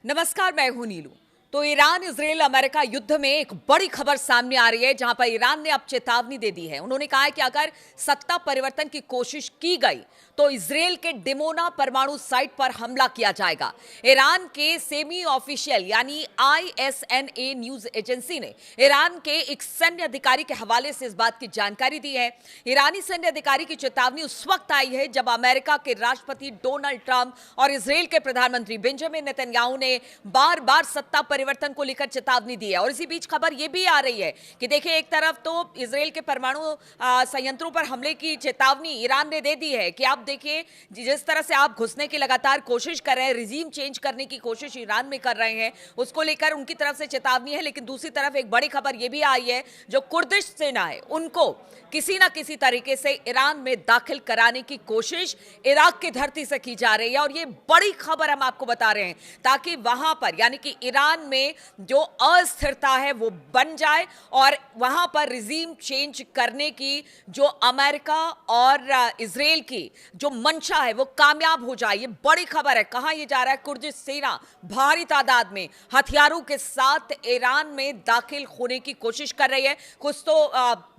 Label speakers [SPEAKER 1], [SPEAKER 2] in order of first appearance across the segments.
[SPEAKER 1] नमस्कार, मैं हूं नीलू। तो ईरान इजराइल अमेरिका युद्ध में एक बड़ी खबर सामने आ रही है, जहां पर ईरान ने अब चेतावनी दे दी है। उन्होंने कहा है कि अगर सत्ता परिवर्तन की कोशिश की गई तो इजराइल के डिमोना परमाणु साइट पर हमला किया जाएगा। ईरान के सेमी ऑफिशियल यानी आईएसएनए न्यूज एजेंसी ने ईरान के एक सैन्य अधिकारी के हवाले से इस बात की जानकारी दी है। ईरानी सैन्य अधिकारी की चेतावनी उस वक्त आई है जब अमेरिका के राष्ट्रपति डोनाल्ड ट्रंप और इजराइल के प्रधानमंत्री बेंजामिन नेतन्याहू ने बार बार सत्ता परिवर्तन को लेकर चेतावनी दी है। और इसी बीच खबर यह भी आ रही है कि देखिए, एक तरफ तो इजराइल के परमाणु संयंत्रों पर हमले की चेतावनी ईरान ने दे दी है कि आप देखिए, जिस तरह से आप घुसने की लगातार कोशिश कर रहे हैं, रिजीम चेंज करने की कोशिश ईरान में कर रहे हैं, उसको लेकर उनकी तरफ से चेतावनी है। लेकिन दूसरी तरफ एक बड़ी खबर यह भी आई है, जो कुर्दिश सेना है उनको किसी ना किसी तरीके से ईरान में दाखिल कराने की कोशिश इराक की धरती से की जा रही है। और ये बड़ी खबर हम आपको बता रहे हैं ताकि वहां पर यानी कि ईरान में जो अस्थिरता है वो बन जाए और वहां पर रिजीम चेंज करने की जो अमेरिका और इजराइल की जो मंशा है वो कामयाब हो जाए। ये बड़ी खबर है। कहां ये जा रहा है? कुर्दिश सेना भारी तादाद में हथियारों के साथ ईरान में दाखिल होने की कोशिश कर रही है। कुछ तो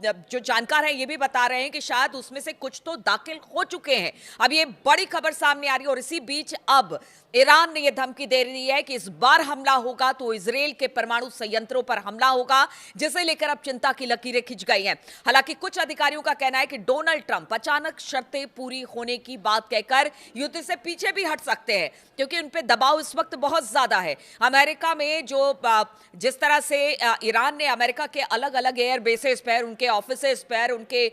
[SPEAKER 1] जो जानकार है ये भी बता रहे हैं कि शायद उसमें से कुछ तो दाखिल हो चुके हैं। अब ये बड़ी खबर सामने आ रही है और इसी बीच अब ईरान ने यह धमकी दे रही है कि इस बार हमला होगा तो इजराइल के परमाणु संयंत्रों पर हमला होगा, जिसे लेकर अब चिंता की लकीरें खिंच गई हैं। हालांकि कुछ अधिकारियों का कहना है कि डोनाल्ड ट्रंप अचानक शर्तें पूरी होने की बात कहकर युद्ध से पीछे भी हट सकते हैं, क्योंकि उन पर दबाव इस वक्त बहुत ज्यादा है। अमेरिका में जो जिस तरह से ईरान ने अमेरिका के अलग अलग एयर बेसेस पर, उनके ऑफिसेस पर, उनके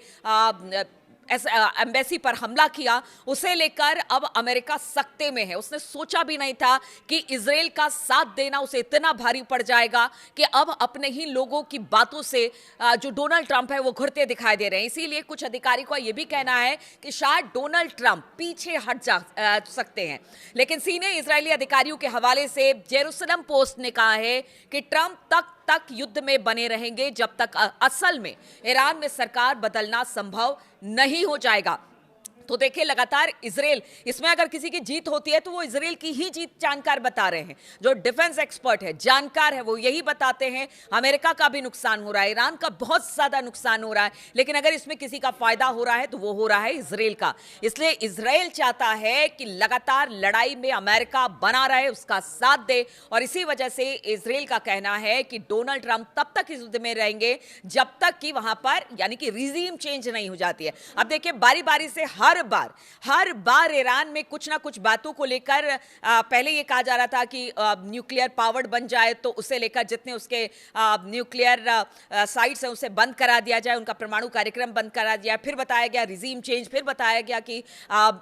[SPEAKER 1] एम्बेसी पर हमला किया, उसे लेकर अब अमेरिका सकते में है। उसने सोचा भी नहीं था कि इजराइल का साथ देना उसे इतना भारी पड़ जाएगा कि अब अपने ही लोगों की बातों से जो डोनाल्ड ट्रंप है वो घुरते दिखाई दे रहे हैं। इसीलिए कुछ अधिकारी का यह भी कहना है कि शायद डोनाल्ड ट्रंप पीछे हट जा सकते हैं। लेकिन सीनियर इजरायली अधिकारियों के हवाले से जेरूसलम पोस्ट ने कहा है कि ट्रंप तक युद्ध में बने रहेंगे जब तक असल में ईरान में सरकार बदलना संभव नहीं हो जाएगा। तो देखिए, लगातार इजराइल, इसमें अगर किसी की जीत होती है तो वो इजराइल की ही जीत जानकार बता रहे हैं। जो डिफेंस एक्सपर्ट है, जानकार है, वो यही बताते हैं अमेरिका का भी नुकसान हो रहा है, ईरान का बहुत ज्यादा नुकसान हो रहा है। लेकिन अगर इसमें किसी का फायदा हो रहा है तो वो हो रहा है इजराइल का। इसलिए इजराइल चाहता है कि लगातार लड़ाई में अमेरिका बना रहे, उसका साथ दे। और इसी वजह से इजराइल का कहना है कि डोनाल्ड ट्रंप तब तक इस युद्ध में रहेंगे जब तक कि वहां पर यानी कि रिजीम चेंज नहीं हो जाती है। अब देखिए, बारी बारी से हर बार ईरान में कुछ ना कुछ बातों को लेकर पहले ये कहा जा रहा था कि न्यूक्लियर पावर्ड बन जाए तो उसे लेकर जितने उसके न्यूक्लियर साइट्स हैं उसे बंद करा दिया जाए, उनका परमाणु कार्यक्रम बंद करा दिया। फिर बताया गया रिजीम चेंज, फिर बताया गया कि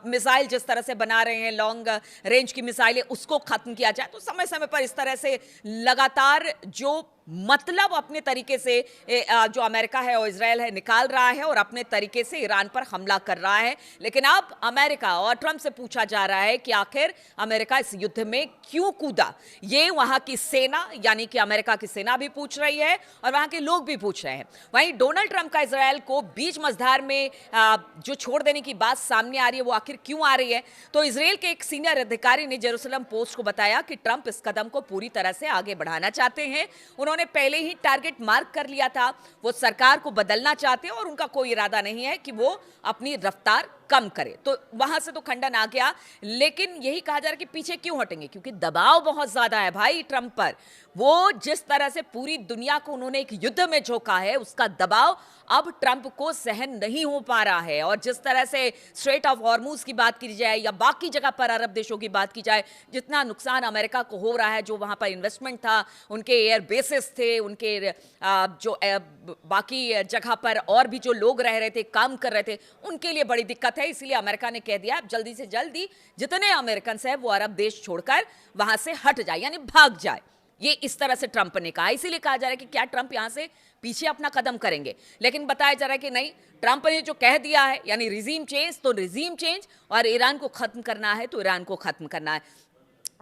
[SPEAKER 1] मिसाइल जिस तरह से बना रहे हैं, लॉन्ग रेंज की मिसाइलें, उसको खत्म किया जाए। तो समय समय पर इस तरह से लगातार जो मतलब अपने तरीके से जो अमेरिका है और इजराइल है निकाल रहा है और अपने तरीके से ईरान पर हमला कर रहा है। लेकिन अब अमेरिका और ट्रंप से पूछा जा रहा है कि आखिर अमेरिका इस युद्ध में क्यों कूदा। ये वहां की सेना यानी कि अमेरिका की सेना भी पूछ रही है और वहां के लोग भी पूछ रहे हैं। वहीं डोनाल्ड ट्रंप का इजराइल को बीच मझधार में जो छोड़ देने की बात सामने आ रही है, वो आखिर क्यों आ रही है? तो इजराइल के एक सीनियर अधिकारी ने जेरूसलम पोस्ट को बताया कि ट्रंप इस कदम को पूरी तरह से आगे बढ़ाना चाहते हैं। उन्होंने पहले ही टारगेट मार्क कर लिया था। वो सरकार को बदलना चाहते हैं और उनका कोई इरादा नहीं है कि वो अपनी रफ्तार कम करे। तो वहां से तो खंडन आ गया। लेकिन यही कहा जा रहा है कि पीछे क्यों हटेंगे, क्योंकि दबाव बहुत ज्यादा है भाई ट्रंप पर। वो जिस तरह से पूरी दुनिया को उन्होंने एक युद्ध में झोंका है, उसका दबाव अब ट्रंप को सहन नहीं हो पा रहा है। और जिस तरह से स्ट्रेट ऑफ हॉर्मुज की बात की जाए या बाकी जगह पर अरब देशों की बात की जाए, जितना नुकसान अमेरिका को हो रहा है, जो वहां पर इन्वेस्टमेंट था, उनके एयर बेसिस थे, उनके जो बाकी जगह पर और भी जो लोग रह रहे थे, काम कर रहे थे, उनके लिए बड़ी दिक्कत है। इसलिए अमेरिका ने कह दिया जल्दी से जल्दी जितने अमेरिकन हैं वो अरब देश छोड़कर वहां से हट जाए, यानी भाग जाए। ये इस तरह से ट्रंप ने कहा। इसीलिए कहा जा रहा है कि क्या ट्रंप यहां से पीछे अपना कदम करेंगे। लेकिन बताया जा रहा है कि नहीं, ट्रंप ने जो कह दिया है यानी रिजीम चेंज तो रिजीम चेंज, और ईरान को खत्म करना है तो ईरान को खत्म करना है।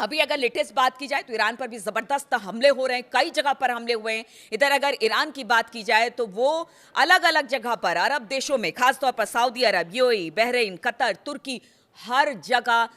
[SPEAKER 1] अभी अगर लेटेस्ट बात की जाए तो ईरान पर भी जबरदस्त हमले हो रहे हैं, कई जगह पर हमले हुए हैं। इधर अगर ईरान की बात की जाए तो वो अलग अलग जगह पर अरब देशों में, खासतौर पर सऊदी अरब, यूएई, बहरीन, कतर, तुर्की, हर जगह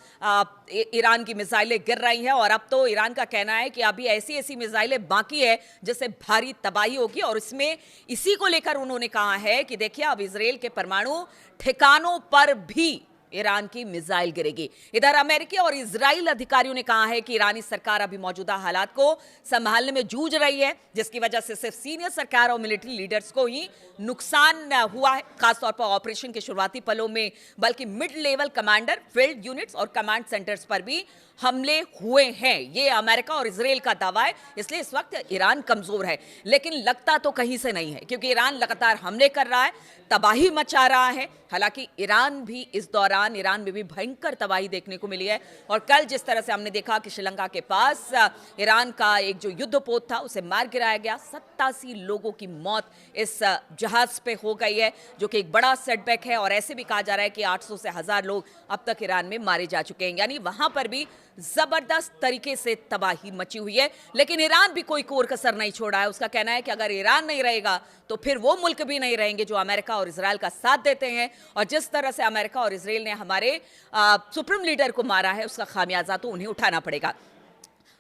[SPEAKER 1] ईरान की मिसाइलें गिर रही हैं और अब तो ईरान का कहना है कि अभी ऐसी ऐसी मिसाइलें बाकी है जिससे भारी तबाही होगी। और इसमें इसी को लेकर उन्होंने कहा है कि देखिए अब इजराइल के परमाणु ठिकानों पर भी ईरान की मिसाइल गिरेगी। इधर अमेरिकी और इजराइल अधिकारियों ने कहा है कि ईरानी सरकार अभी मौजूदा हालात को संभालने में जूझ रही है, जिसकी वजह से सिर्फ सीनियर सरकार और मिलिट्री लीडर्स को ही नुकसान हुआ है, खासतौर पर ऑपरेशन के शुरुआती पलों में, बल्कि mid level commander, field units और कमांड सेंटर्स पर भी हमले हुए हैं। ये अमेरिका और इजराइल का दावा है, इसलिए इस वक्त ईरान कमजोर है। लेकिन लगता तो कहीं से नहीं है, क्योंकि ईरान लगातार हमले कर रहा है, तबाही मचा रहा है। हालांकि ईरान भी इस दौरान, ईरान में भी भयंकर तबाही देखने को मिली है। और कल जिस तरह से हमने देखा कि श्रीलंका के पास ईरान का एक जो युद्धपोत था उसे मार गिराया गया, 87 लोगों की मौत इस जहाज पे हो गई है, जो कि एक बड़ा सेटबैक है। और ऐसे भी कहा जा रहा है कि 800 से 1000 लोग अब तक ईरान में मारे जा चुके हैं, यानी वहां पर भी जबरदस्त तरीके से तबाही मची हुई है। लेकिन ईरान भी कोई कोर कसर नहीं छोड़ा है। उसका कहना है कि अगर ईरान नहीं रहेगा तो फिर वो मुल्क भी नहीं रहेंगे जो अमेरिका और इजराइल का साथ देते हैं। और जिस तरह से अमेरिका और इजराइल ने हमारे सुप्रीम लीडर को मारा है, उसका खामियाजा तो उन्हें उठाना पड़ेगा।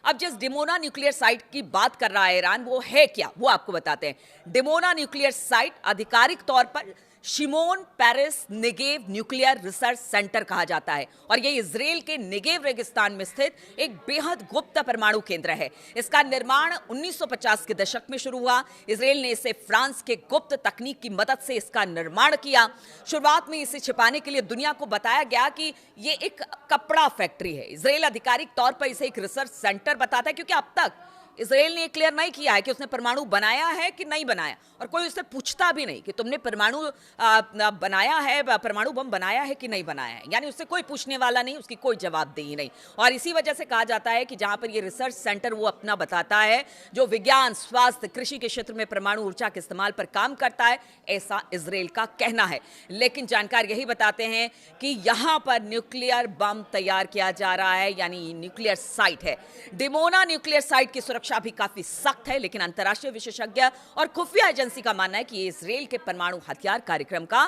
[SPEAKER 1] अब जिस डिमोना न्यूक्लियर साइट की बात कर रहा है ईरान, वो है क्या, वो आपको बताते हैं। डिमोना न्यूक्लियर साइट आधिकारिक तौर पर Shimon Peres Negev nuclear research centre कहा जाता है और यह इजराइल के नेगेव रेगिस्तान में स्थित एक बेहद गुप्त परमाणु केंद्र है। इसका निर्माण 1950 के दशक में शुरू हुआ। इजराइल ने इसे फ्रांस के गुप्त तकनीक की मदद से इसका निर्माण किया। शुरुआत में इसे छिपाने के लिए दुनिया को बताया गया कि यह एक कपड़ा फैक्ट्री है। इजराइल आधिकारिक तौर पर इसे एक रिसर्च सेंटर बताता है, क्योंकि अब तक इजराइल ने क्लियर नहीं किया है कि उसने परमाणु बनाया है कि नहीं बनाया, और कोई उससे पूछता भी नहीं कि तुमने परमाणु बनाया है, परमाणु बम बनाया है कि नहीं बनाया है। यानी उससे कोई पूछने वाला नहीं, उसकी कोई जवाबदेही नहीं। और इसी वजह से कहा जाता है कि जहां पर ये रिसर्च सेंटर वो अपना बताता है जो विज्ञान, स्वास्थ्य, कृषि के क्षेत्र में परमाणु ऊर्जा के इस्तेमाल पर काम करता है, ऐसा इजराइल का कहना है। लेकिन जानकार यही बताते हैं कि यहां पर न्यूक्लियर बम तैयार किया जा रहा है, यानी न्यूक्लियर साइट है। डिमोना न्यूक्लियर साइट की सुरक्षा भी काफी सख्त है, लेकिन अंतर्राष्ट्रीय विशेषज्ञ और खुफिया एजेंसी का मानना है कि ये इजराइल के परमाणु हथियार कार्यक्रम का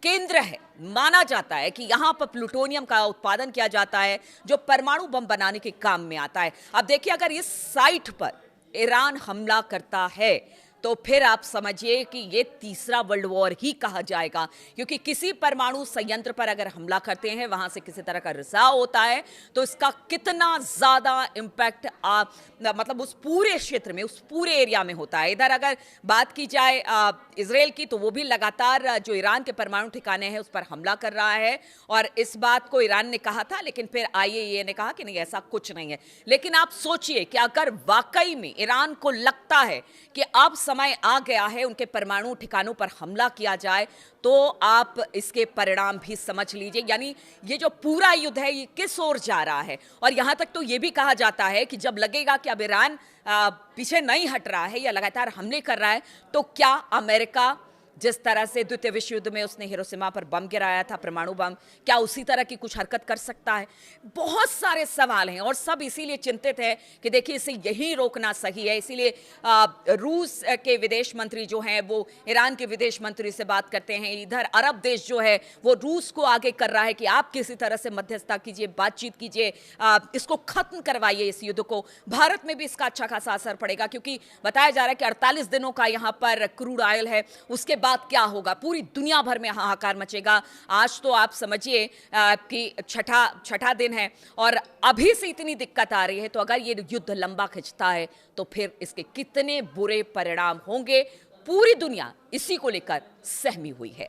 [SPEAKER 1] केंद्र है। माना जाता है कि यहां पर प्लूटोनियम का उत्पादन किया जाता है जो परमाणु बम बनाने के काम में आता है। अब देखिए, अगर इस साइट पर ईरान हमला करता है तो फिर आप समझिए कि ये तीसरा वर्ल्ड वॉर ही कहा जाएगा, क्योंकि किसी परमाणु संयंत्र पर अगर हमला करते हैं, वहां से किसी तरह का रिसाव होता है, तो इसका कितना ज्यादा इंपैक्ट मतलब उस पूरे क्षेत्र में, उस पूरे एरिया में होता है। इधर अगर बात की जाए इजराइल की, तो वो भी लगातार जो ईरान के परमाणु ठिकाने हैं उस पर हमला कर रहा है। और इस बात को ईरान ने कहा था, लेकिन फिर IAEA ने कहा कि नहीं, ऐसा कुछ नहीं है। लेकिन आप सोचिए कि अगर वाकई में ईरान को लगता है कि अब समय आ गया है उनके परमाणु ठिकानों पर हमला किया जाए, तो आप इसके परिणाम भी समझ लीजिए। यानी ये जो पूरा युद्ध है ये किस ओर जा रहा है। और यहां तक तो ये भी कहा जाता है कि जब लगेगा कि अब ईरान पीछे नहीं हट रहा है या लगातार हमले कर रहा है, तो क्या अमेरिका जिस तरह से द्वितीय विश्व युद्ध में उसने हिरोशिमा पर बम गिराया था, परमाणु बम, क्या उसी तरह की कुछ हरकत कर सकता है? बहुत सारे सवाल हैं और सब इसीलिए चिंतित है कि देखिए इसे यही रोकना सही है। इसीलिए रूस के विदेश मंत्री जो हैं वो ईरान के विदेश मंत्री से बात करते हैं। इधर अरब देश जो है वो रूस को आगे कर रहा है कि आप किसी तरह से मध्यस्थता कीजिए, बातचीत कीजिए, इसको खत्म करवाइए इस युद्ध को। भारत में भी इसका अच्छा खासा असर पड़ेगा, क्योंकि बताया जा रहा है कि 48 दिनों का यहाँ पर क्रूड ऑयल है, उसके बाद क्या होगा, पूरी दुनिया भर में हाहाकार मचेगा। आज तो आप समझिए कि छठा दिन है और अभी से इतनी दिक्कत आ रही है, तो अगर ये युद्ध लंबा खिंचता है तो फिर इसके कितने बुरे परिणाम होंगे। पूरी दुनिया इसी को लेकर सहमी हुई है।